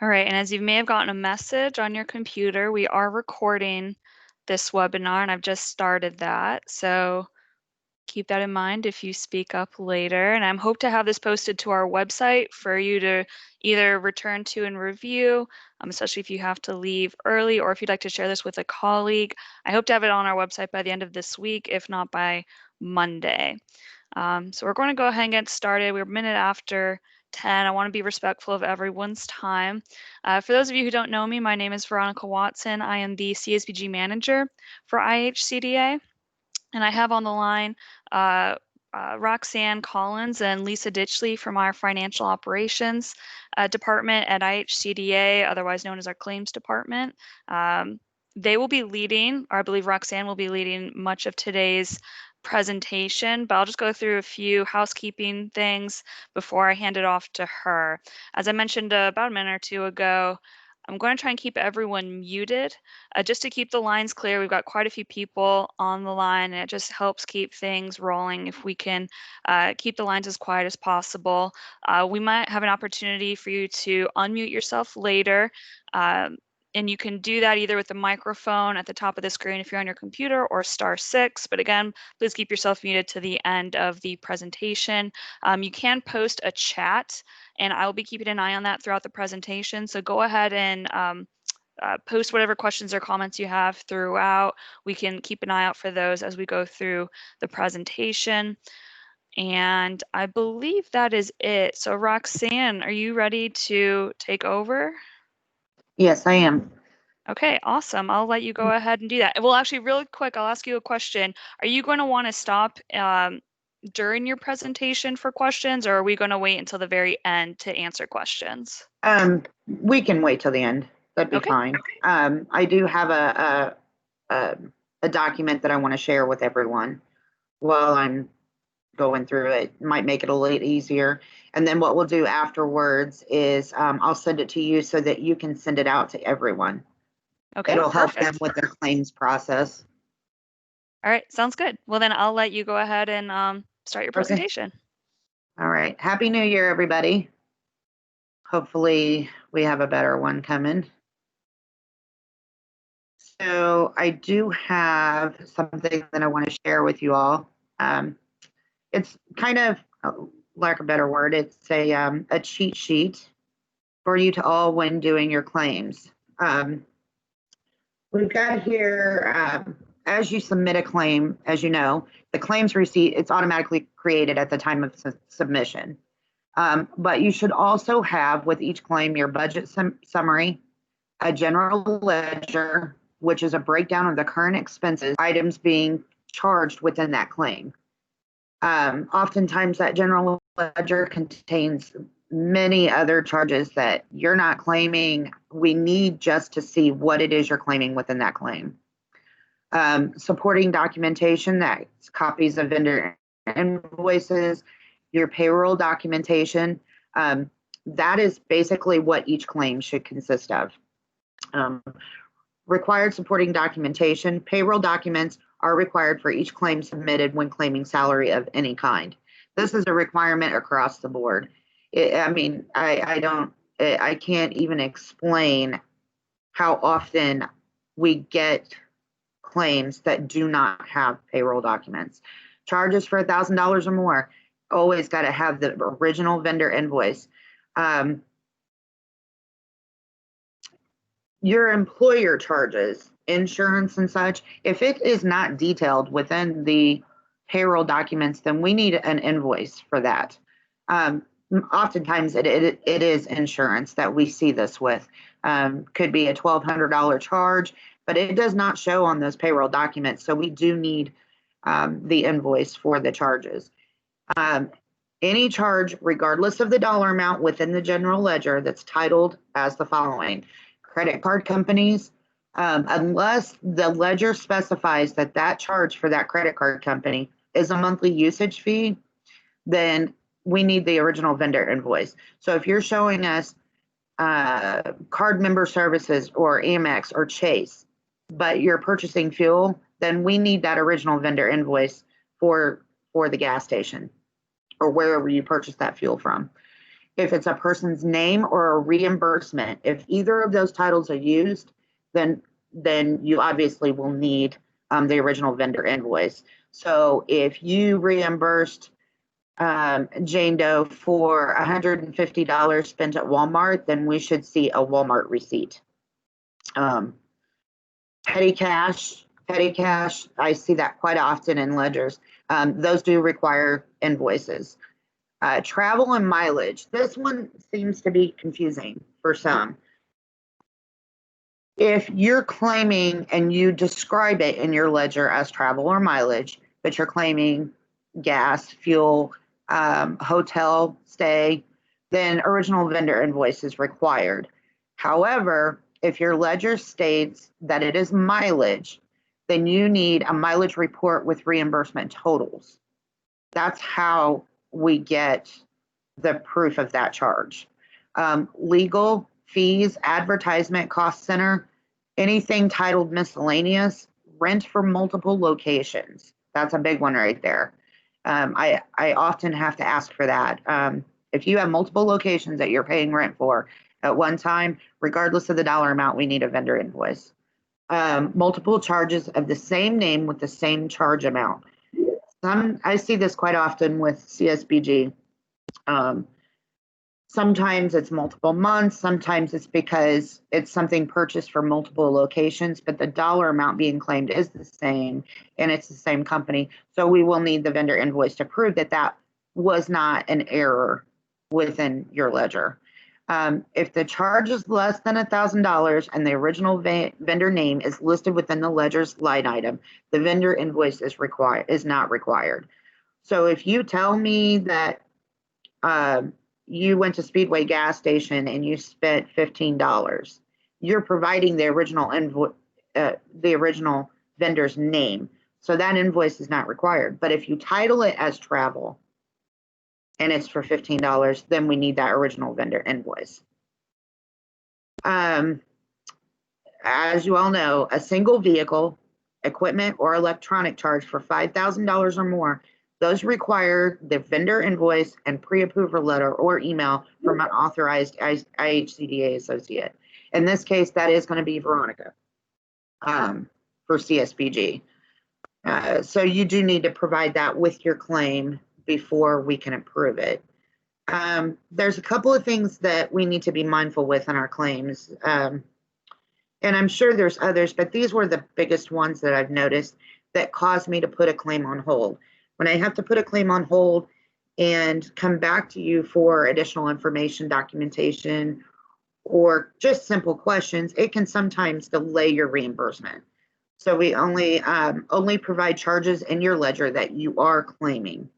All right, and as you may have gotten a message on your computer, we are recording this webinar and I've just started that. So keep that in mind if you speak up later. And I hope to have this posted to our website for you to either return to and review, especially if you have to leave early or if you'd like to share this with a colleague. I hope to have it on our website by the end of this week, if not by Monday. So we're going to go ahead and get started. We're a minute after 10. I want to be respectful of everyone's time. For those of you who don't know me, my name is Veronica Watson. I am the CSBG manager for IHCDA. And I have on the line Roxanne Collins and Lisa Ditchley from our financial operations department at IHCDA, otherwise known as our claims department. They will be leading, or I believe Roxanne will be leading much of today's presentation, but I'll just go through a few housekeeping things before I hand it off to her. As I mentioned about a minute or two ago, I'm going to try and keep everyone muted just to keep the lines clear. We've got quite a few people on the line, and it just helps keep things rolling if we can keep the lines as quiet as possible. We might have an opportunity for you to unmute yourself later. And you can do that either with the microphone at the top of the screen if you're on your computer or *6. But again, please keep yourself muted to the end of the presentation. You can post a chat, and I will be keeping an eye on that throughout the presentation. So go ahead and post whatever questions or comments you have throughout. We can keep an eye out for those as we go through the presentation. And I believe that is it. So Roxanne, are you ready to take over? Yes, I am. Okay, awesome. I'll let you go ahead and do that. Well, actually, really quick, I'll ask you a question. Are you going to want to stop during your presentation for questions, or are we going to wait until the very end to answer questions? We can wait till the end. That'd be Okay. fine. I do have a document that I want to share with everyone while I'm going through it. Might make it a little easier. And then what we'll do afterwards is I'll send it to you so that you can send it out to everyone. Okay, it'll help perfect. them with their claims process. All right, sounds good. Well, then I'll let you go ahead and start your presentation. Okay. All right. Happy New Year, everybody. Hopefully we have a better one coming. So I do have something that I want to share with you all. It's kind of, lack of a better word, it's a cheat sheet for you to all when doing your claims. We've got here, as you submit a claim, as you know, the claims receipt, it's automatically created at the time of submission. But you should also have with each claim your budget summary, a general ledger, which is a breakdown of the current expenses, items being charged within that claim. Oftentimes that general ledger contains many other charges that you're not claiming. We need just to see what it is you're claiming within that claim. Supporting documentation, that's copies of vendor invoices, your payroll documentation. That is basically what each claim should consist of. Required supporting documentation, payroll documents are required for each claim submitted when claiming salary of any kind. This is a requirement across the board. I can't even explain how often we get claims that do not have payroll documents. Charges for $1,000 or more, always got to have the original vendor invoice. Your employer charges, insurance and such, if it is not detailed within the payroll documents, then we need an invoice for that. Oftentimes it is insurance that we see this with. Could be a $1,200 charge, but it does not show on those payroll documents. So we do need the invoice for the charges. Any charge, regardless of the dollar amount within the general ledger, that's titled as the following: credit card companies, unless the ledger specifies that that charge for that credit card company is a monthly usage fee, then we need the original vendor invoice. So if you're showing us card member services or Amex or Chase, but you're purchasing fuel, then we need that original vendor invoice for the gas station or wherever you purchase that fuel from. If it's a person's name or a reimbursement, if either of those titles are used, then you obviously will need the original vendor invoice. So if you reimbursed Jane Doe for $150 spent at Walmart, then we should see a Walmart receipt. Petty cash, I see that quite often in ledgers. Those do require invoices. Travel and mileage. This one seems to be confusing for some. If you're claiming and you describe it in your ledger as travel or mileage, but you're claiming gas, fuel, hotel stay, then original vendor invoice is required. However, if your ledger states that it is mileage, then you need a mileage report with reimbursement totals. That's how we get the proof of that charge. Legal fees, advertisement, cost center, anything titled miscellaneous, rent for multiple locations. That's a big one right there. I often have to ask for that. If you have multiple locations that you're paying rent for at one time, regardless of the dollar amount, we need a vendor invoice. Multiple charges of the same name with the same charge amount. I see this quite often with CSBG. Sometimes it's multiple months, sometimes it's because it's something purchased for multiple locations, but the dollar amount being claimed is the same and it's the same company. So we will need the vendor invoice to prove that that was not an error within your ledger. If the charge is less than $1,000 and the original vendor name is listed within the ledger's line item, the vendor invoice is not required. So if you tell me that you went to Speedway gas station and you spent $15, you're providing the original the original vendor's name. So that invoice is not required. But if you title it as travel and it's for $15, then we need that original vendor invoice. As you all know, a single vehicle, equipment, or electronic charge for $5,000 or more, those require the vendor invoice and pre-approval letter or email from an authorized IHCDA associate. In this case, that is going to be Veronica for CSBG. So you do need to provide that with your claim before we can approve it. There's a couple of things that we need to be mindful with in our claims. And I'm sure there's others, but these were the biggest ones that I've noticed that caused me to put a claim on hold. When I have to put a claim on hold and come back to you for additional information, documentation, or just simple questions, it can sometimes delay your reimbursement. So we only provide charges in your ledger that you are claiming.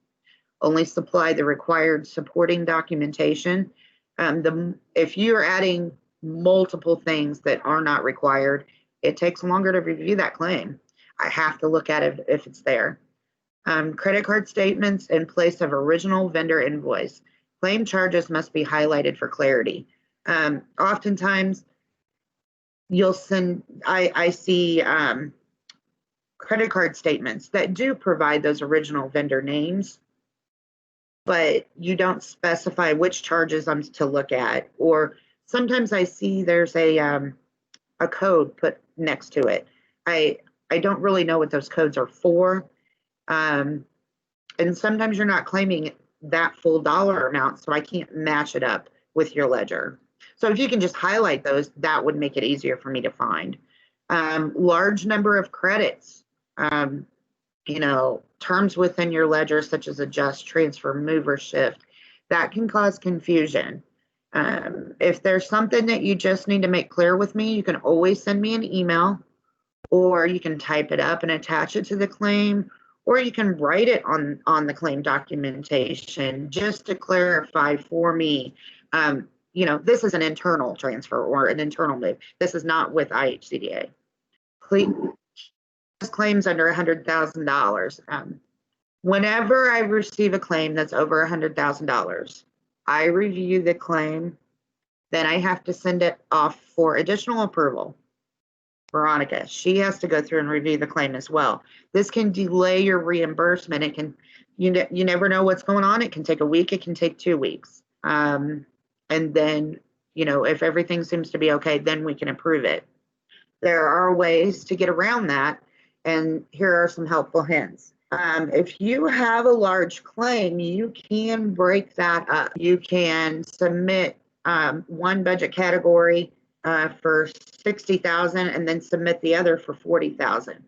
Only supply the required supporting documentation. If you're adding multiple things that are not required, it takes longer to review that claim. I have to look at it if it's there. Credit card statements in place of original vendor invoice. Claim charges must be highlighted for clarity. Oftentimes, you'll send, I see credit card statements that do provide those original vendor names, but you don't specify which charges I'm to look at. Or sometimes I see there's a code put next to it. I don't really know what those codes are for. And sometimes you're not claiming that full dollar amount, so I can't match it up with your ledger. So if you can just highlight those, that would make it easier for me to find. Large number of credits, terms within your ledger, such as adjust, transfer, move, or shift, that can cause confusion. If there's something that you just need to make clear with me, you can always send me an email, or you can type it up and attach it to the claim, or you can write it on the claim documentation just to clarify for me. This is an internal transfer or an internal move. This is not with IHCDA. Claims under $100,000. Whenever I receive a claim that's over $100,000, I review the claim, then I have to send it off for additional approval. Veronica, she has to go through and review the claim as well. This can delay your reimbursement. It can, you never know what's going on. It can take a week. It can take 2 weeks. And then, if everything seems to be okay, then we can approve it. There are ways to get around that, and here are some helpful hints. If you have a large claim, you can break that up. You can submit one budget category for 60,000 and then submit the other for 40,000.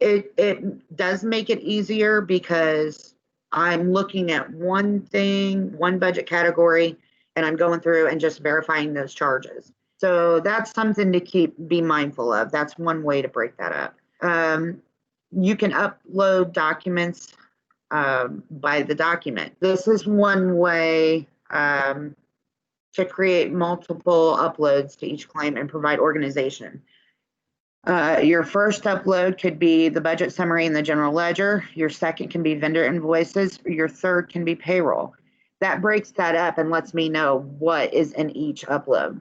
It does make it easier because I'm looking at one thing, one budget category, and I'm going through and just verifying those charges. So that's something to be mindful of. That's one way to break that up. You can upload documents by the document. This is one way to create multiple uploads to each claim and provide organization. Your first upload could be the budget summary in the general ledger. Your second can be vendor invoices. Your third can be payroll. That breaks that up and lets me know what is in each upload.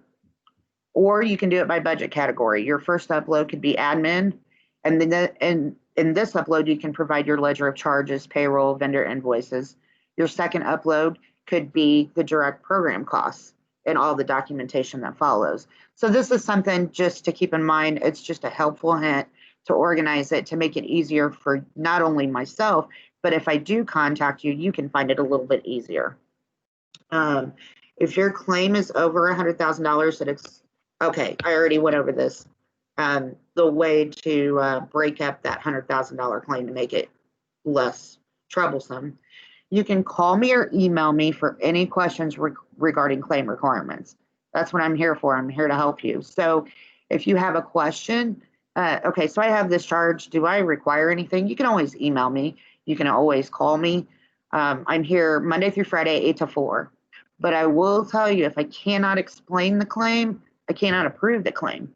Or you can do it by budget category. Your first upload could be admin, and then in this upload, you can provide your ledger of charges, payroll, vendor invoices. Your second upload could be the direct program costs and all the documentation that follows. So this is something just to keep in mind. It's just a helpful hint to organize it, to make it easier for not only myself, but if I do contact you, you can find it a little bit easier. If your claim is over $100,000, okay, I already went over this. The way to break up that $100,000 claim to make it less troublesome. You can call me or email me for any questions regarding claim requirements. That's what I'm here for. I'm here to help you. So if you have a question, okay, so I have this charge. Do I require anything? You can always email me. You can always call me. I'm here Monday through Friday, 8 to 4. But I will tell you, if I cannot explain the claim, I cannot approve the claim.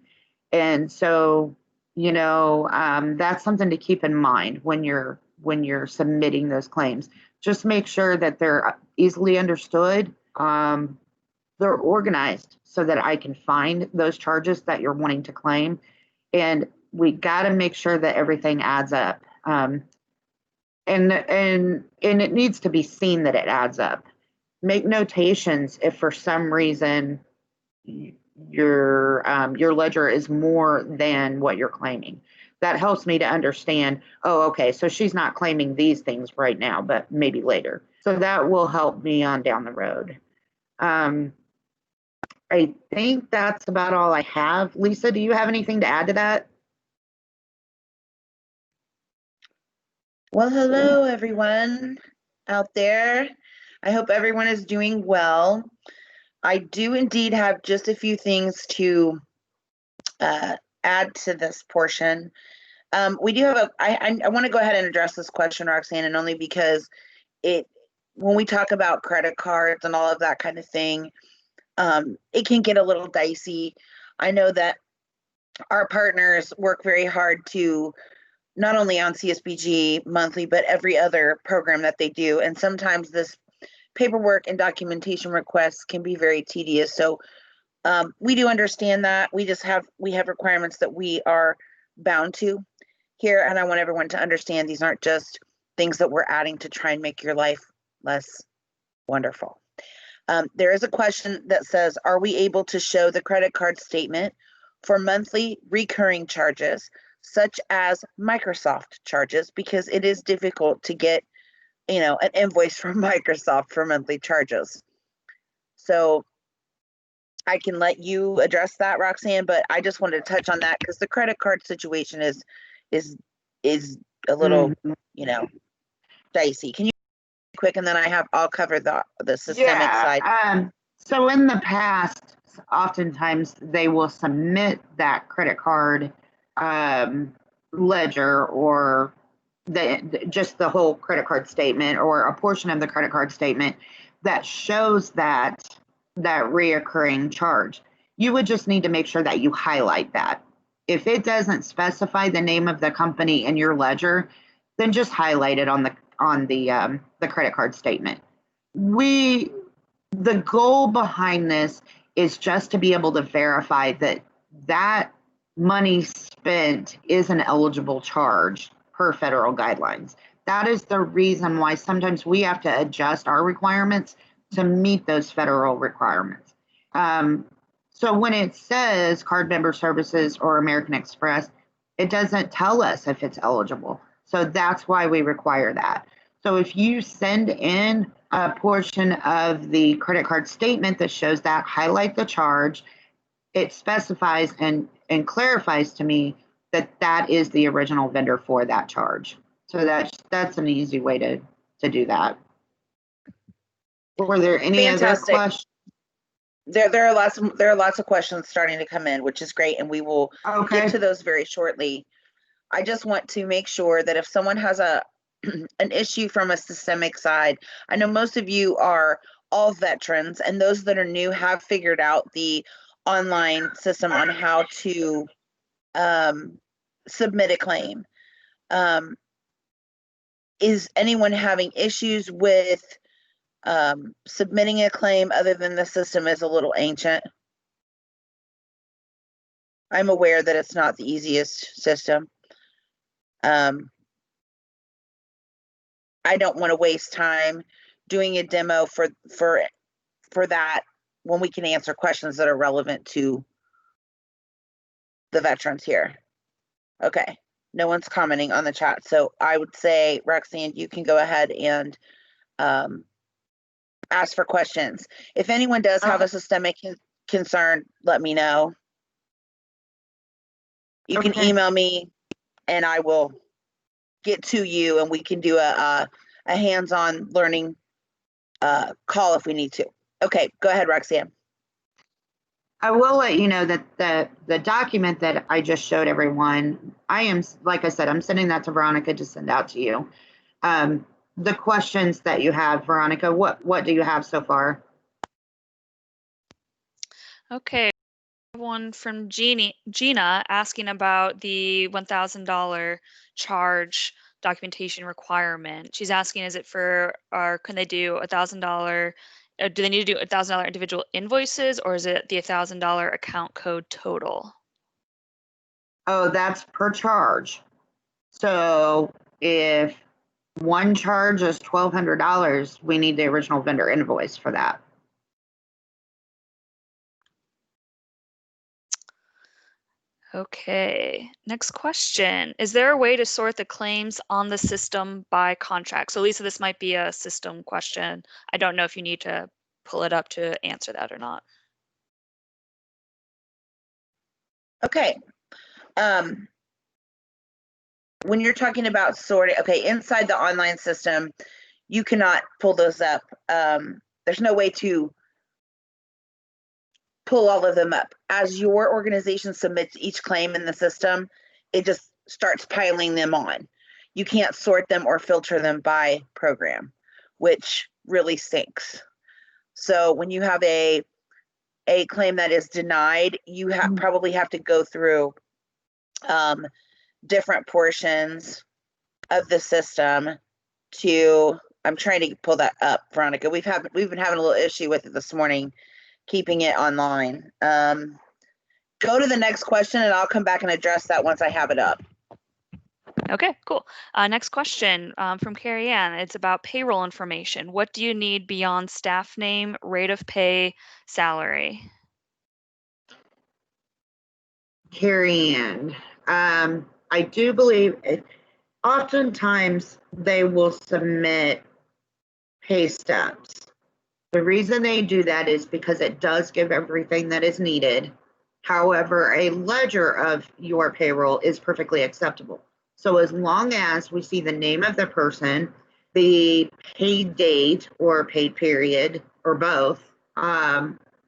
And so, that's something to keep in mind when you're submitting those claims. Just make sure that they're easily understood. They're organized so that I can find those charges that you're wanting to claim. And we got to make sure that everything adds up. And it needs to be seen that it adds up. Make notations if for some reason your ledger is more than what you're claiming. That helps me to understand, oh, okay, so she's not claiming these things right now, but maybe later. So that will help me on down the road. I think that's about all I have. Lisa, do you have anything to add to that? Well, hello, everyone out there. I hope everyone is doing well. I do indeed have just a few things to add to this portion. We do have I want to go ahead and address this question, Roxanne, and only because when we talk about credit cards and all of that kind of thing, it can get a little dicey. I know that our partners work very hard to not only on CSBG monthly, but every other program that they do. And sometimes this paperwork and documentation requests can be very tedious. So we do understand that. We have requirements that we are bound to here. And I want everyone to understand these aren't just things that we're adding to try and make your life less wonderful. There is a question that says, are we able to show the credit card statement for monthly recurring charges, such as Microsoft charges, because it is difficult to get, an invoice from Microsoft for monthly charges. So I can let you address that, Roxanne, but I just wanted to touch on that because the credit card situation is a little, dicey. Can you quick, and then I'll cover the systemic side. So in the past, oftentimes they will submit that credit card ledger or just the whole credit card statement or a portion of the credit card statement that shows that reoccurring charge. You would just need to make sure that you highlight that. If it doesn't specify the name of the company in your ledger, then just highlight it on the credit card statement. The goal behind this is just to be able to verify that money spent is an eligible charge per federal guidelines. That is the reason why sometimes we have to adjust our requirements to meet those federal requirements. So when it says card member services or American Express, it doesn't tell us if it's eligible. So that's why we require that. So if you send in a portion of the credit card statement that shows that, highlight the charge, it specifies and clarifies to me that that is the original vendor for that charge. So that's an easy way to do that. Were there any other Fantastic. questions? There are lots of questions starting to come in, which is great, and we will get to those very shortly. I just want to make sure that if someone has an issue from a systemic side, I know most of you are all veterans, and those that are new have figured out the online system on how to submit a claim. Is anyone having issues with submitting a claim other than the system is a little ancient? I'm aware that it's not the easiest system. I don't want to waste time doing a demo for that when we can answer questions that are relevant to the veterans here. Okay, no one's commenting on the chat, so I would say, Roxanne, you can go ahead and ask for questions. If anyone does have a systemic concern, let me know. You can email me and I will get to you, and we can do a hands-on learning call if we need to. Okay, go ahead, Roxanne. I will let you know that the document that I just showed everyone, like I said, I'm sending that to Veronica to send out to you. The questions that you have, Veronica, what do you have so far? Okay, one from Gina asking about the $1,000 charge documentation requirement. She's asking, is it for, or can they do $1,000? Do they need to do $1,000 individual invoices, or is it the $1,000 account code total? Oh, that's per charge. So if one charge is $1,200, we need the original vendor invoice for that. Okay, next question. Is there a way to sort the claims on the system by contract? So Lisa, this might be a system question. I don't know if you need to pull it up to answer that or not. Okay. When you're talking about sorting, okay, inside the online system, you cannot pull those up. There's no way to pull all of them up. As your organization submits each claim in the system, it just starts piling them on. You can't sort them or filter them by program, which really stinks. So when you have a claim that is denied, you probably have to go through different portions of the system to, I'm trying to pull that up, Veronica. We've been having a little issue with it this morning, keeping it online. Go to the next question and I'll come back and address that once I have it up. Okay, cool. Next question from Carrie Ann. It's about payroll information. What do you need beyond staff name, rate of pay, salary? Carrie Ann, I do believe oftentimes they will submit pay stubs. The reason they do that is because it does give everything that is needed. However, a ledger of your payroll is perfectly acceptable. So as long as we see the name of the person, the paid date or paid period, or both,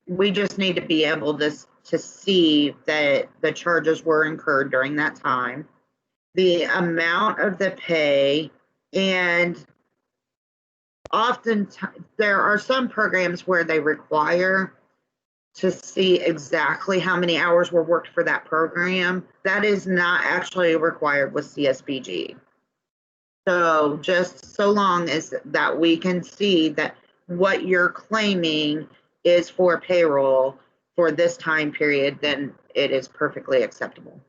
we just need to be able to see that the charges were incurred during that time, the amount of the pay, and often there are some programs where they require to see exactly how many hours were worked for that program. That is not actually required with CSBG. So just so long as that we can see that what you're claiming is for payroll for this time period, then it is perfectly acceptable.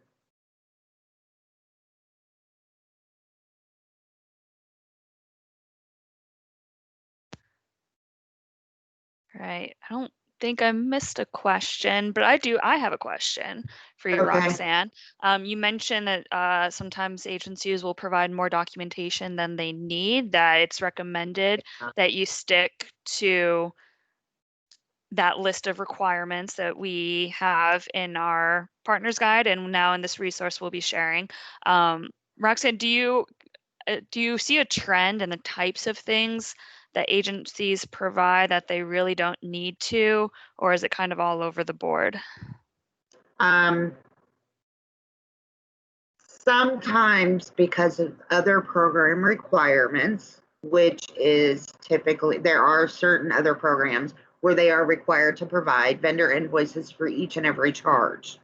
Right. I don't think I missed a question, but I have a question for you, Okay. Roxanne. You mentioned that sometimes agencies will provide more documentation than they need, that it's recommended that you stick to that list of requirements that we have in our partner's guide and now in this resource we'll be sharing. Roxanne, do you see a trend in the types of things that agencies provide that they really don't need to, or is it kind of all over the board? Sometimes because of other program requirements, which is typically, there are certain other programs where they are required to provide vendor invoices for each and every charge.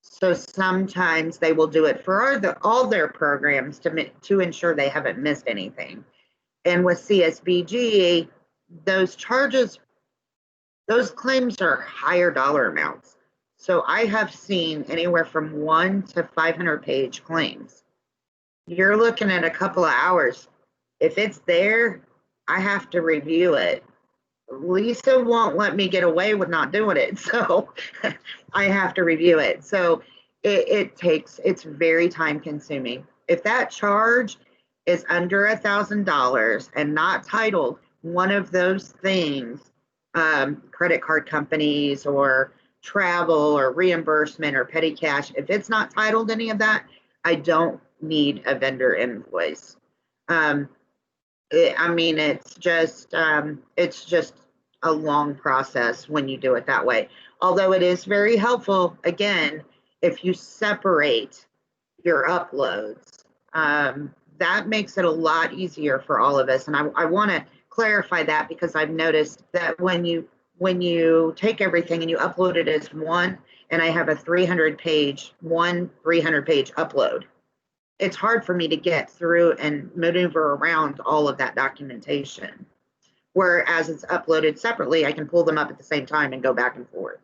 So sometimes they will do it for all their programs to ensure they haven't missed anything. And with CSBG, those charges, those claims are higher dollar amounts. So I have seen anywhere from 1 to 500 page claims. You're looking at a couple of hours. If it's there, I have to review it. Lisa won't let me get away with not doing it. So I have to review it. So it's very time consuming. If that charge is under $1,000 and not titled one of those things, credit card companies or travel or reimbursement or petty cash, if it's not titled any of that, I don't need a vendor invoice. It's just a long process when you do it that way. Although it is very helpful, again, if you separate your uploads, that makes it a lot easier for all of us. And I want to clarify that because I've noticed that when you take everything and you upload it as one, and I have a 300 page upload, it's hard for me to get through and maneuver around all of that documentation. Whereas it's uploaded separately, I can pull them up at the same time and go back and forth.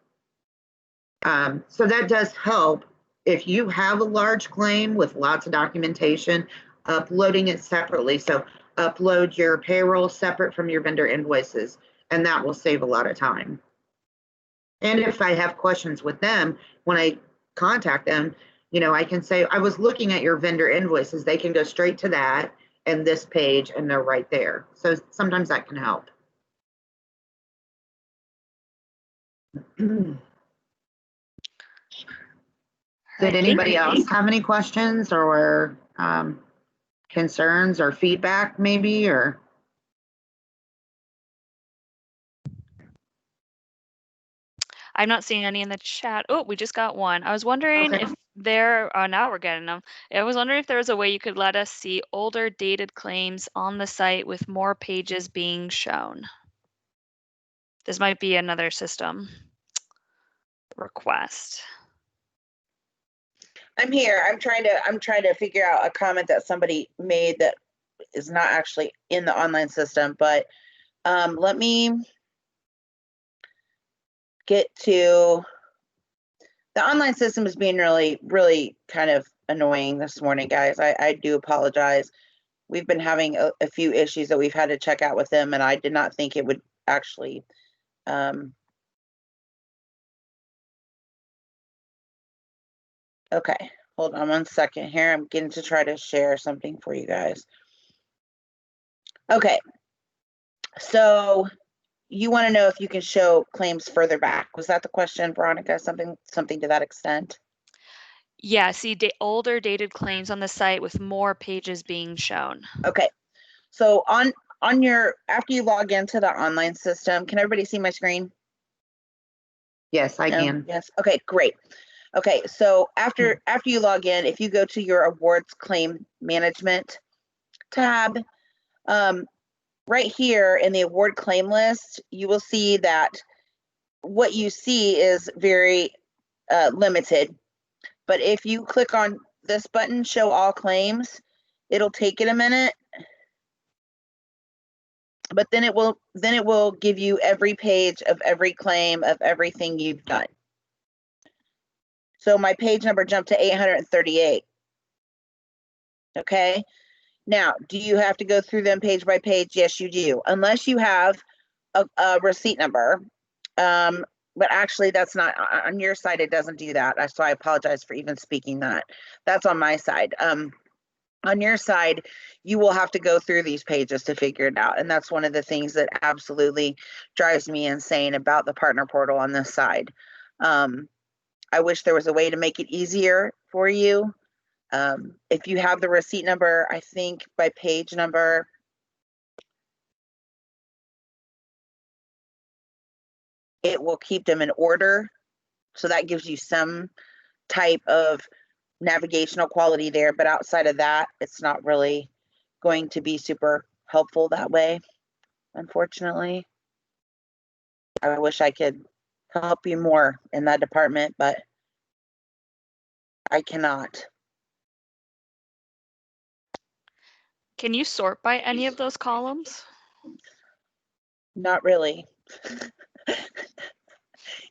So that does help. If you have a large claim with lots of documentation, uploading it separately. So upload your payroll separate from your vendor invoices, and that will save a lot of time. And if I have questions with them, when I contact them, I can say, I was looking at your vendor invoices. They can go straight to that and this page, and they're right there. So sometimes that can help. Did anybody else have any questions or concerns or feedback maybe, or? I'm not seeing any in the chat. Oh, we just got one. I was wondering if now we're getting them. I was wondering if there was a way you could let us see older dated claims on the site with more pages being shown. This might be another system request. I'm here. I'm trying to figure out a comment that somebody made that is not actually in the online system, but let me get to the online system is being really kind of annoying this morning, guys. I do apologize. We've been having a few issues that we've had to check out with them, and I did not think it would actually okay, hold on one second here. I'm getting to try to share something for you guys. Okay, so you want to know if you can show claims further back. Was that the question, Veronica? Something to that extent? Yeah, see older dated claims on the site with more pages being shown. Okay, so on your, after you log into the online system, can everybody see my screen? Yes, I can. Yes. Okay, great. Okay, so after you log in, if you go to your awards claim management tab, right here in the award claim list, you will see that what you see is very limited. But if you click on this button, show all claims, it'll take it a minute. But then it will give you every page of every claim of everything you've done. So my page number jumped to 838. Okay. Now, do you have to go through them page by page? Yes, you do. Unless you have a receipt number. But actually that's not on your side. It doesn't do that. So I apologize for even speaking that. That's on my side. On your side, you will have to go through these pages to figure it out. And that's one of the things that absolutely drives me insane about the partner portal on this side. I wish there was a way to make it easier for you. If you have the receipt number, I think by page number, it will keep them in order. So that gives you some type of navigational quality there. But outside of that, it's not really going to be super helpful that way, unfortunately. I wish I could help you more in that department, but I cannot. Can you sort by any of those columns? Not really.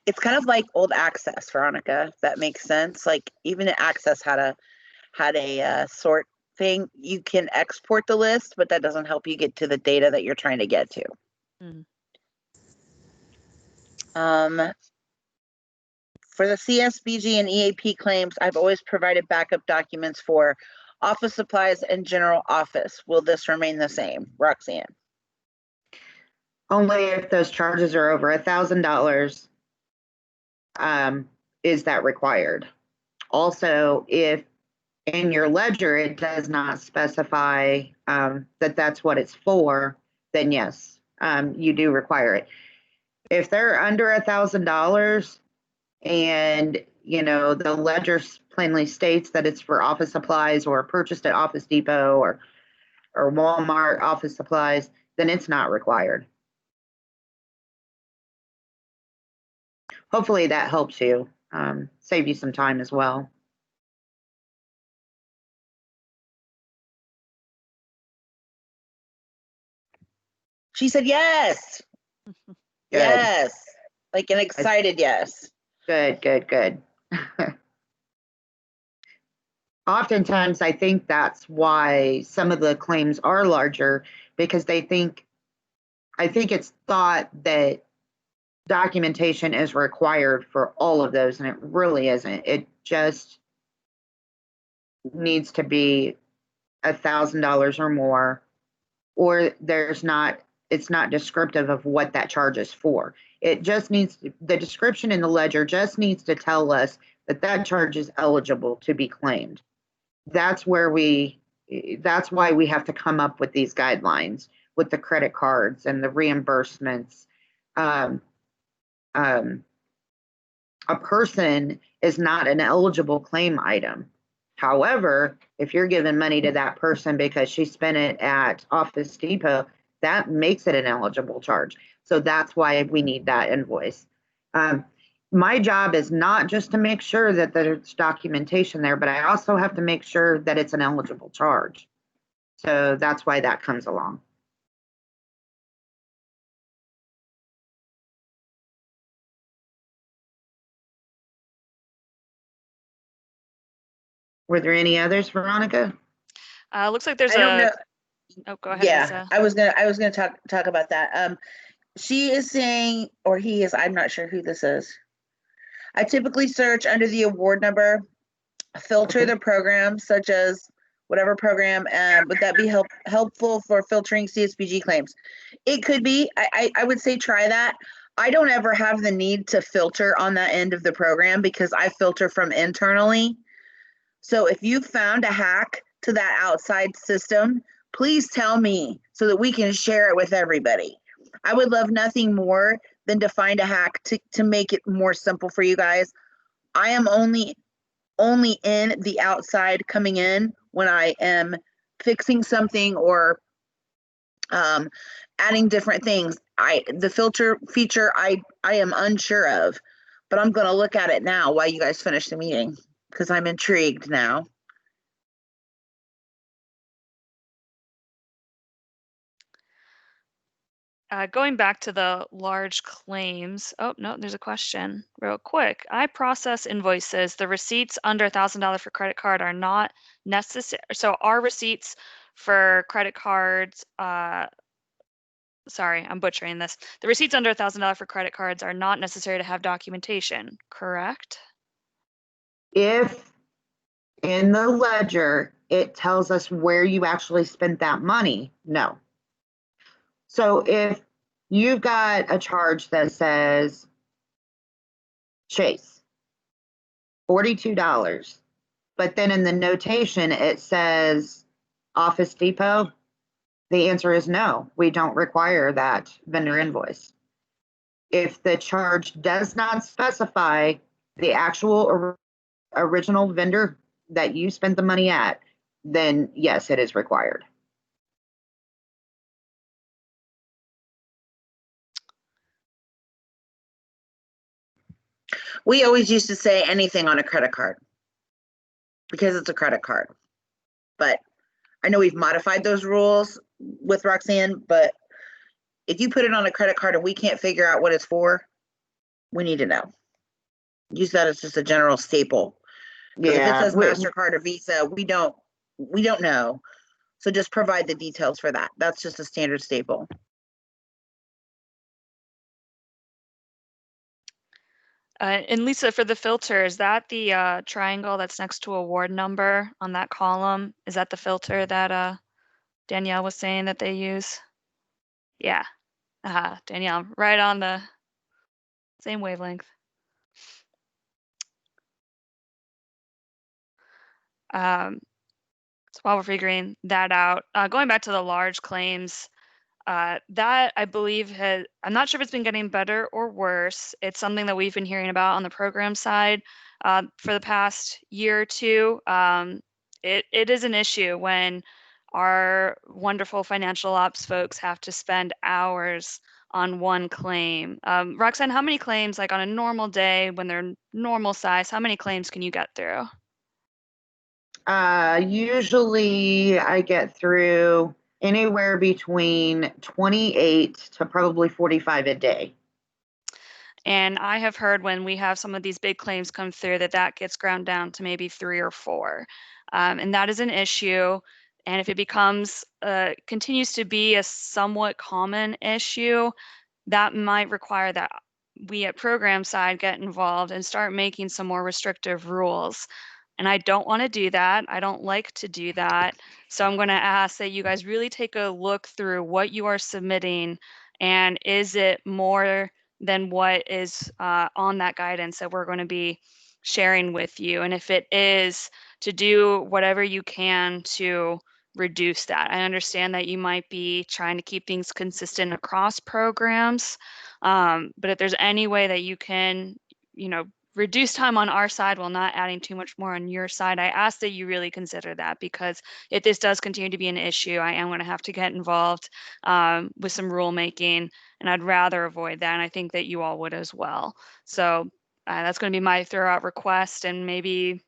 It's kind of like old Access, Veronica, if that makes sense. Like even Access had a sort thing. You can export the list, but that doesn't help you get to the data that you're trying to get to. Mm. For the CSBG and EAP claims, I've always provided backup documents for office supplies and general office. Will this remain the same, Roxanne? Only if those charges are over $1,000 is that required. Also, if in your ledger it does not specify that that's what it's for, then yes, you do require it. If they're under $1,000 and the ledger plainly states that it's for office supplies or purchased at Office Depot or Walmart office supplies, then it's not required. Hopefully that helps you, save you some time as well. She said yes. Yes. Like an excited yes. Good. Oftentimes, I think that's why some of the claims are larger, because I think it's thought that documentation is required for all of those, and it really isn't. It just needs to be $1,000 or more, or it's not descriptive of what that charge is for. It just needs the description in the ledger just needs to tell us that that charge is eligible to be claimed. That's why we have to come up with these guidelines with the credit cards and the reimbursements. A person is not an eligible claim item. However, if you're giving money to that person because she spent it at Office Depot, that makes it an eligible charge. So that's why we need that invoice. My job is not just to make sure that there's documentation there, but I also have to make sure that it's an eligible charge. So that's why that comes along. Were there any others, Veronica? Looks like there's I don't know. Oh, go ahead, Yeah, Lisa. I was gonna talk about that. She is saying, or he is, I'm not sure who this is. I typically search under the award number, filter the program, such as whatever program. Would that be helpful for filtering CSBG claims? It could be. I would say try that. I don't ever have the need to filter on that end of the program because I filter from internally. So if you found a hack to that outside system, please tell me so that we can share it with everybody. I would love nothing more than to find a hack to make it more simple for you guys. I am only in the outside coming in when I am fixing something or adding different things. The filter feature I am unsure of, but I'm going to look at it now while you guys finish the meeting because I'm intrigued now. Going back to the large claims. Oh, no, there's a question real quick. I process invoices. The receipts under $1,000 for credit card are not necessary. So our receipts for credit cards, sorry, I'm butchering this. The receipts under $1,000 for credit cards are not necessary to have documentation, correct? If in the ledger, it tells us where you actually spent that money, no. So if you've got a charge that says Chase, $42, but then in the notation it says Office Depot, the answer is no, we don't require that vendor invoice. If the charge does not specify the actual original vendor that you spent the money at, then yes, it is required. We always used to say anything on a credit card because it's a credit card. But I know we've modified those rules with Roxanne, but if you put it on a credit card and we can't figure out what it's for, we need to know. Use that as just a general staple. Because if it says MasterCard or Visa, we don't know. So just provide the details for that. That's just a standard staple. And Lisa, for the filter, is that the triangle that's next to award number on that column? Is that the filter that Danielle was saying that they use? Yeah. Danielle, right on the same wavelength. So while we're figuring that out, going back to the large claims, that I believe I'm not sure if it's been getting better or worse. It's something that we've been hearing about on the program side for the past year or two. It is an issue when our wonderful financial ops folks have to spend hours on one claim. Roxanne, how many claims, like on a normal day when they're normal size, how many claims can you get through? Usually I get through anywhere between 28 to probably 45 a day. And I have heard when we have some of these big claims come through that gets ground down to maybe 3 or 4. And that is an issue. And if it becomes, continues to be a somewhat common issue, that might require that we at program side get involved and start making some more restrictive rules. And I don't want to do that. I don't like to do that. So I'm going to ask that you guys really take a look through what you are submitting, and is it more than what is on that guidance that we're going to be sharing with you. And if it is, to do whatever you can to reduce that. I understand that you might be trying to keep things consistent across programs, but if there's any way that you can, reduce time on our side while not adding too much more on your side, I ask that you really consider that, because if this does continue to be an issue, I am going to have to get involved with some rulemaking, and I'd rather avoid that, and I think that you all would as well. So that's going to be my throw out request, and maybe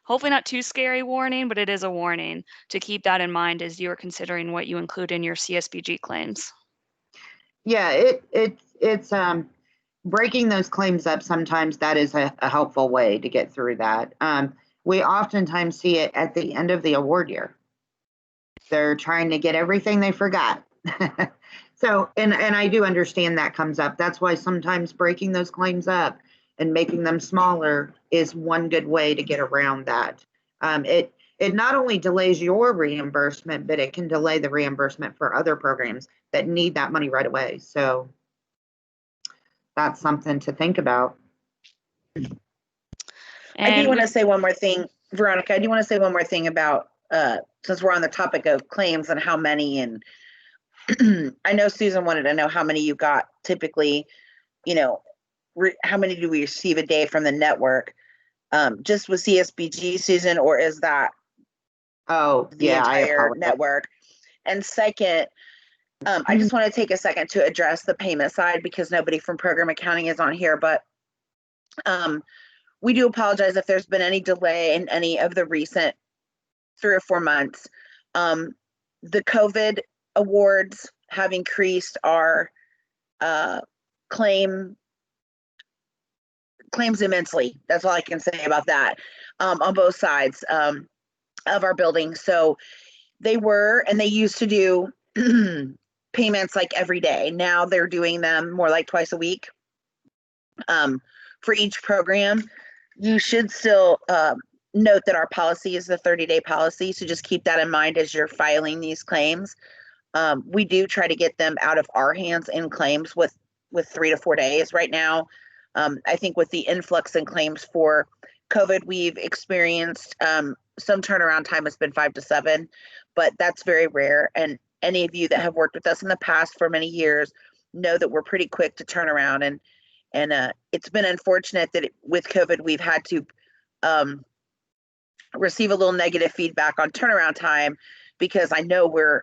hopefully not too scary warning, but it is a warning to keep that in mind as you are considering what you include in your CSBG claims. Yeah, it's breaking those claims up. Sometimes that is a helpful way to get through that. We oftentimes see it at the end of the award year. They're trying to get everything they forgot. So, and I do understand that comes up. That's why sometimes breaking those claims up and making them smaller is one good way to get around that. It not only delays your reimbursement, but it can delay the reimbursement for other programs that need that money right away. So that's something to think about. I do want to say one more thing, Veronica. I do want to say one more thing about, since we're on the topic of claims and how many, and I know Susan wanted to know how many you got typically, how many do we receive a day from the network? Just with CSBG, Susan, or is that the entire network? And second, I just want to take a second to address the payment side, because nobody from program accounting is on here, but we do apologize if there's been any delay in any of the recent 3 or 4 months. The COVID awards have increased our claims immensely. That's all I can say about that, on both sides of our building. So they were, and they used to do payments like every day. Now they're doing them more like twice a week for each program. You should still note that our policy is the 30-day policy, so just keep that in mind as you're filing these claims. We do try to get them out of our hands in claims with 3 to 4 days right now. I think with the influx in claims for COVID, we've experienced some turnaround time has been 5 to 7, but that's very rare. And any of you that have worked with us in the past for many years know that we're pretty quick to turn around. And it's been unfortunate that with COVID, we've had to receive a little negative feedback on turnaround time, because I know we're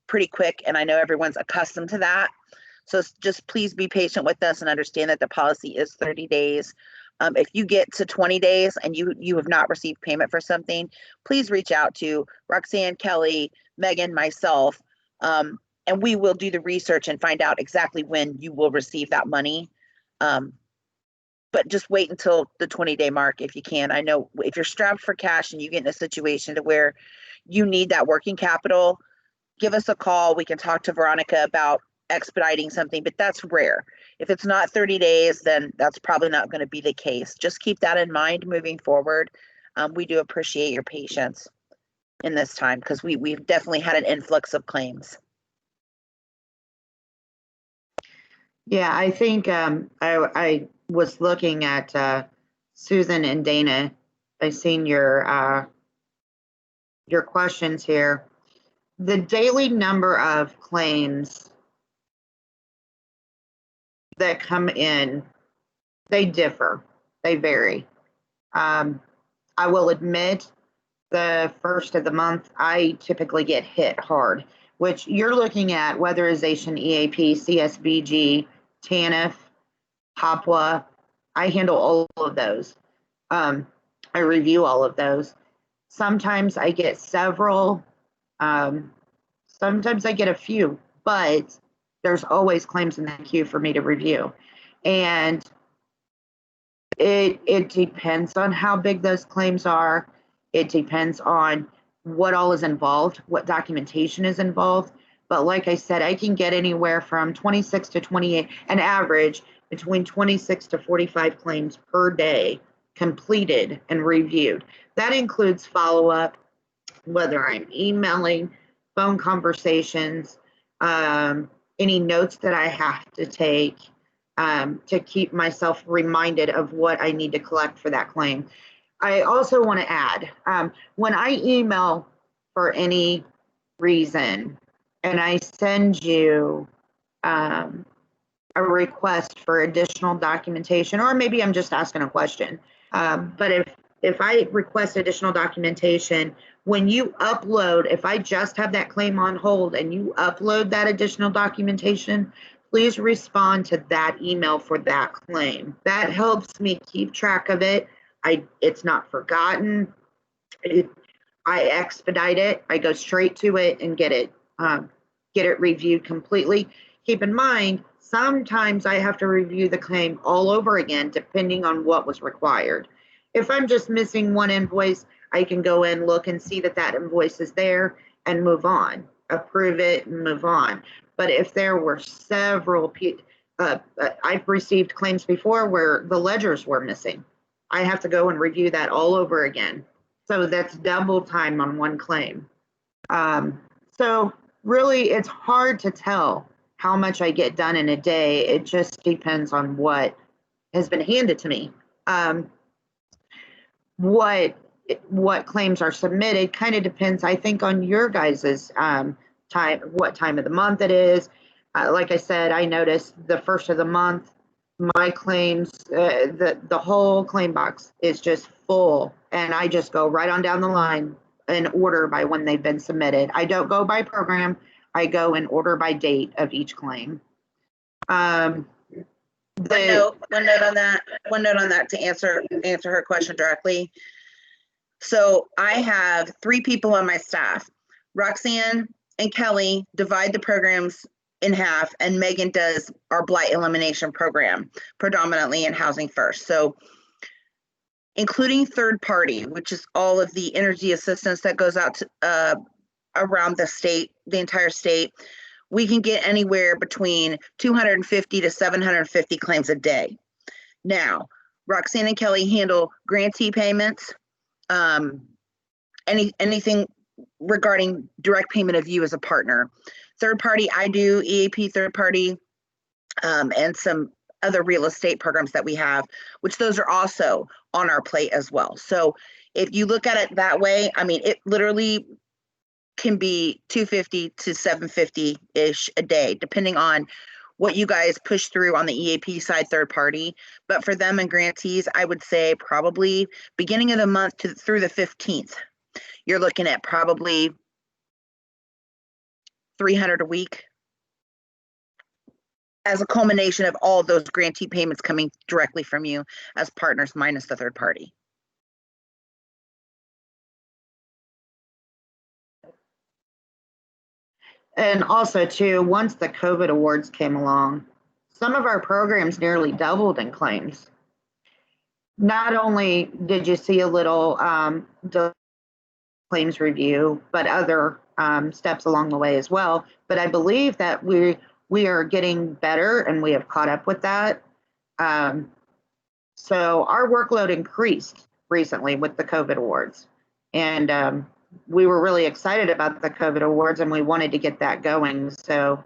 pretty quick and I know everyone's accustomed to that. So just please be patient with us and understand that the policy is 30 days. If you get to 20 days and you have not received payment for something, please reach out to Roxanne, Kelly, Megan, myself, and we will do the research and find out exactly when you will receive that money. But just wait until the 20-day mark if you can. I know if you're strapped for cash and you get in a situation to where you need that working capital, give us a call. We can talk to Veronica about expediting something, but that's rare. If it's not 30 days, then that's probably not going to be the case. Just keep that in mind moving forward. We do appreciate your patience in this time, because we've definitely had an influx of claims. Yeah, I think I was looking at Susan and Dana. I seen your questions here. The daily number of claims that come in, they differ. They vary. I will admit, the first of the month, I typically get hit hard, which you're looking at weatherization, EAP, CSBG, TANF, HOPWA. I handle all of those. I review all of those. Sometimes I get several. Sometimes I get a few, but there's always claims in the queue for me to review. And it depends on how big those claims are. It depends on what all is involved, what documentation is involved. But like I said, I can get anywhere from 26 to 28, an average between 26 to 45 claims per day completed and reviewed. That includes follow-up, whether I'm emailing, phone conversations, any notes that I have to take to keep myself reminded of what I need to collect for that claim. I also want to add, when I email for any reason and I send you a request for additional documentation, or maybe I'm just asking a question, but if I request additional documentation, when you upload, if I just have that claim on hold and you upload that additional documentation, please respond to that email for that claim. That helps me keep track of it. It's not forgotten. I expedite it. I go straight to it and get it reviewed completely. Keep in mind, sometimes I have to review the claim all over again, depending on what was required. If I'm just missing one invoice, I can go in, look, and see that that invoice is there and move on, approve it and move on. But if there were several, I've received claims before where the ledgers were missing. I have to go and review that all over again. So that's double time on one claim. So really, it's hard to tell how much I get done in a day. It just depends on what has been handed to me. What claims are submitted kind of depends, I think, on your guys's time, what time of the month it is. Like I said, I noticed the first of the month, my claims, the whole claim box is just full, and I just go right on down the line in order by when they've been submitted. I don't go by program. I go in order by date of each claim. One note on that to answer her question directly. So I have 3 people on my staff. Roxanne and Kelly divide the programs in half, and Megan does our blight elimination program, predominantly in Housing First. So including third party, which is all of the energy assistance that goes out to, around the state, the entire state, we can get anywhere between 250 to 750 claims a day. Now, Roxanne and Kelly handle grantee payments, anything regarding direct payment of you as a partner. Third party, I do EAP third party, and some other real estate programs that we have, which those are also on our plate as well. So if you look at it that way, I mean, it literally can be 250 to 750-ish a day, depending on what you guys push through on the EAP side, third party. But for them and grantees, I would say probably beginning of the month through the 15th, you're looking at probably 300 a week as a culmination of all of those grantee payments coming directly from you as partners minus the third party. And also too, once the COVID awards came along, some of our programs nearly doubled in claims. Not only did you see a little claims review, but other steps along the way as well. But I believe that we are getting better and we have caught up with that. So our workload increased recently with the COVID awards. And we were really excited about the COVID awards and we wanted to get that going. So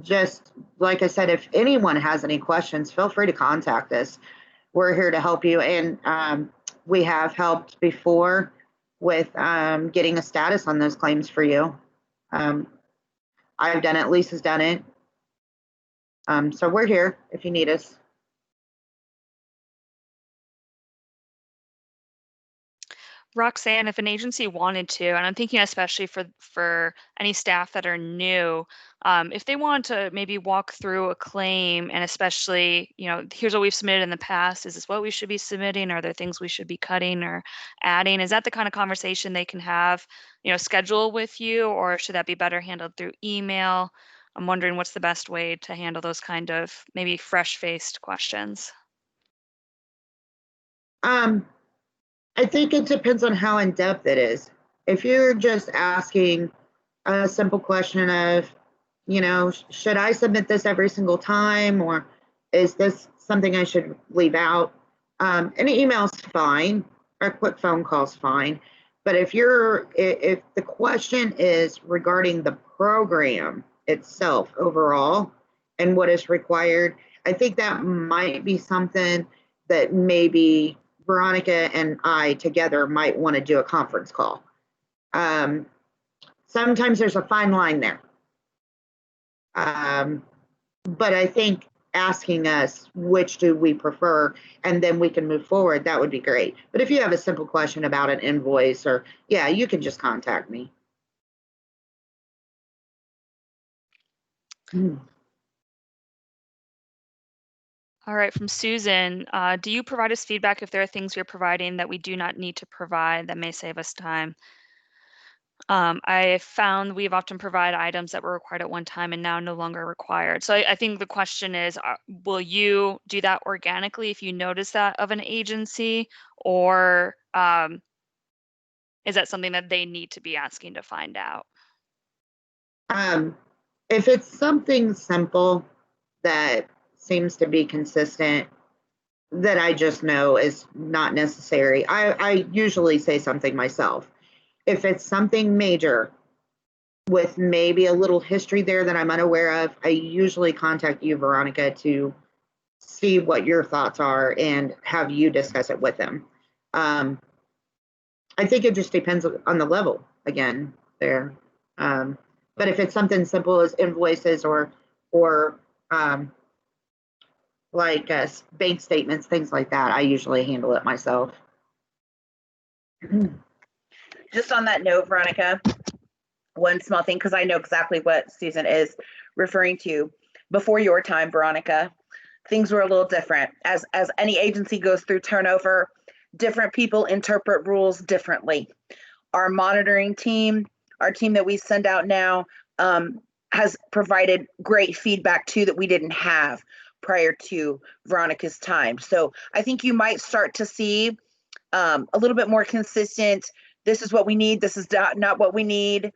just like I said, if anyone has any questions, feel free to contact us. We're here to help you. And we have helped before with getting a status on those claims for you. I've done it, Lisa's done it. So we're here if you need us. Roxanne, if an agency wanted to, and I'm thinking especially for any staff that are new, if they want to maybe walk through a claim and especially, here's what we've submitted in the past, is this what we should be submitting? Are there things we should be cutting or adding? Is that the kind of conversation they can have, schedule with you, or should that be better handled through email? I'm wondering what's the best way to handle those kind of maybe fresh-faced questions. I think it depends on how in-depth it is. If you're just asking a simple question of, should I submit this every single time, or is this something I should leave out? An email's fine, or a quick phone call's fine. But if the question is regarding the program itself overall and what is required, I think that might be something that maybe Veronica and I together might want to do a conference call. Sometimes there's a fine line there. But I think asking us which do we prefer, and then we can move forward, that would be great. But if you have a simple question about an invoice, or you can just contact me. All right, from Susan, do you provide us feedback if there are things you're providing that we do not need to provide that may save us time? I found we've often provided items that were required at one time and now no longer required. So I think the question is, will you do that organically if you notice that of an agency, or is that something that they need to be asking to find out? If it's something simple that seems to be consistent, that I just know is not necessary, I usually say something myself. If it's something major with maybe a little history there that I'm unaware of, I usually contact you, Veronica, to see what your thoughts are and have you discuss it with them. I think it just depends on the level again there. But if it's something simple as invoices or like bank statements, things like that, I usually handle it myself. Just on that note, Veronica, one small thing, because I know exactly what Susan is referring to. Before your time, Veronica, things were a little different. As any agency goes through turnover, different people interpret rules differently. Our monitoring team, our team that we send out now, has provided great feedback too that we didn't have prior to Veronica's time. So I think you might start to see a little bit more consistent. This is what we need. This is not what we need.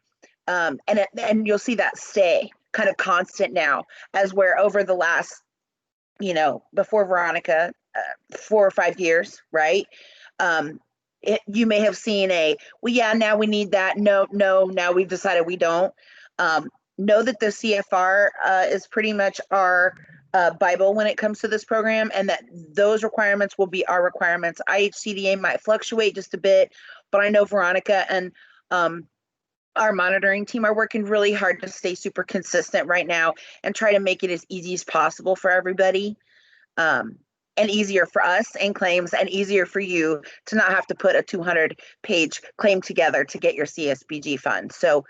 And you'll see that stay kind of constant now, as where over the last, before Veronica, 4 or 5 years, right? You may have seen well, yeah, now we need that. No, now we've decided we don't. Know that the CFR is pretty much our Bible when it comes to this program, and that those requirements will be our requirements. IHCDA might fluctuate just a bit, but I know Veronica and our monitoring team are working really hard to stay super consistent right now and try to make it as easy as possible for everybody. And easier for us and claims, and easier for you to not have to put a 200-page claim together to get your CSBG fund. So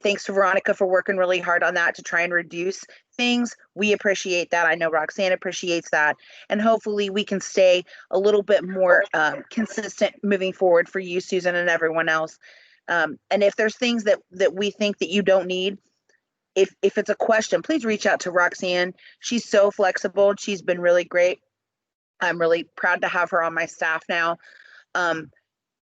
thanks to Veronica for working really hard on that to try and reduce things. We appreciate that. I know Roxanne appreciates that. And hopefully we can stay a little bit more consistent moving forward for you, Susan, and everyone else. And if there's things that we think that you don't need, if it's a question, please reach out to Roxanne. She's so flexible. She's been really great. I'm really proud to have her on my staff now.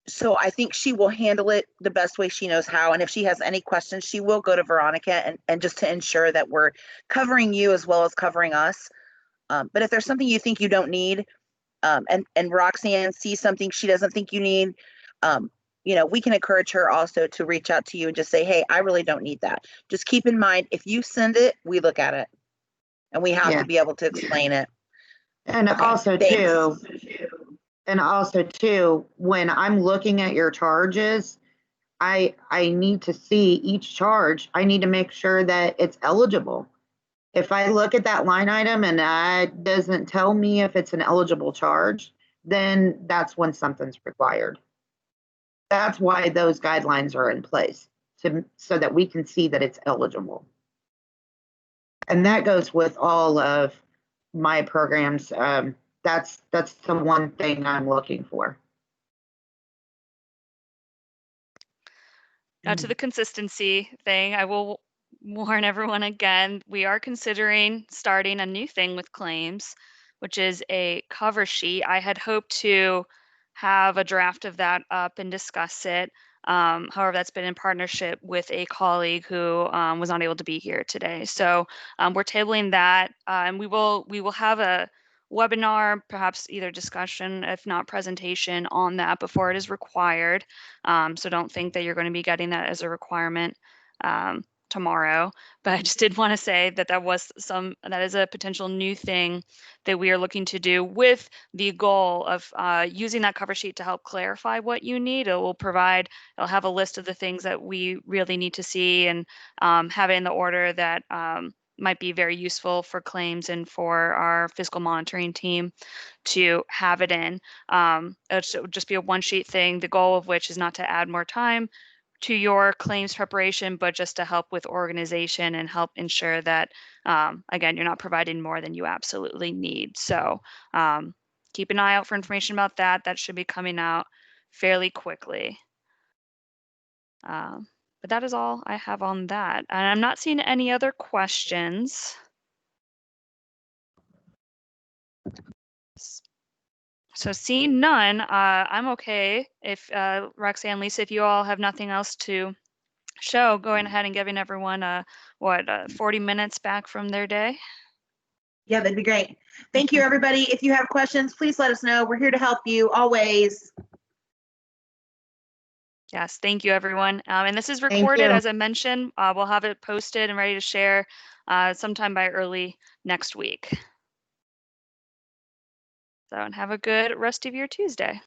So I think she will handle it the best way she knows how. And if she has any questions, she will go to Veronica, and just to ensure that we're covering you as well as covering us. But if there's something you think you don't need, and Roxanne sees something she doesn't think you need, we can encourage her also to reach out to you and just say, hey, I really don't need that. Just keep in mind, if you send it, we look at it, and we have to be able to explain it. And Okay, also thanks. too, when I'm looking at your charges, I need to see each charge. I need to make sure that it's eligible. If I look at that line item and that doesn't tell me if it's an eligible charge, then that's when something's required. That's why those guidelines are in place, so that we can see that it's eligible. And that goes with all of my programs. That's the one thing I'm looking for. Now to the consistency thing, I will warn everyone again, we are considering starting a new thing with claims, which is a cover sheet. I had hoped to have a draft of that up and discuss it. However, that's been in partnership with a colleague who was not able to be here today. So we're tabling that, and we will have a webinar, perhaps either discussion, if not presentation, on that before it is required. So don't think that you're going to be getting that as a requirement tomorrow. But I just did want to say that that is a potential new thing that we are looking to do, with the goal of using that cover sheet to help clarify what you need. It'll have a list of the things that we really need to see, and have it in the order that might be very useful for claims and for our fiscal monitoring team to have it in. It would just be a one-sheet thing, the goal of which is not to add more time to your claims preparation, but just to help with organization and help ensure that, again, you're not providing more than you absolutely need. So keep an eye out for information about that. That should be coming out fairly quickly. But that is all I have on that. And I'm not seeing any other questions. So seeing none, I'm okay. If Roxanne, Lisa, if you all have nothing else to show, going ahead and giving everyone 40 minutes back from their day. Yeah, that'd be great. Thank you, everybody. If you have questions, please let us know. We're here to help you always. Yes, thank you, everyone. And this is recorded, you. as I mentioned. We'll have it posted and ready to share sometime by early next week. So, and have a good rest of your Tuesday.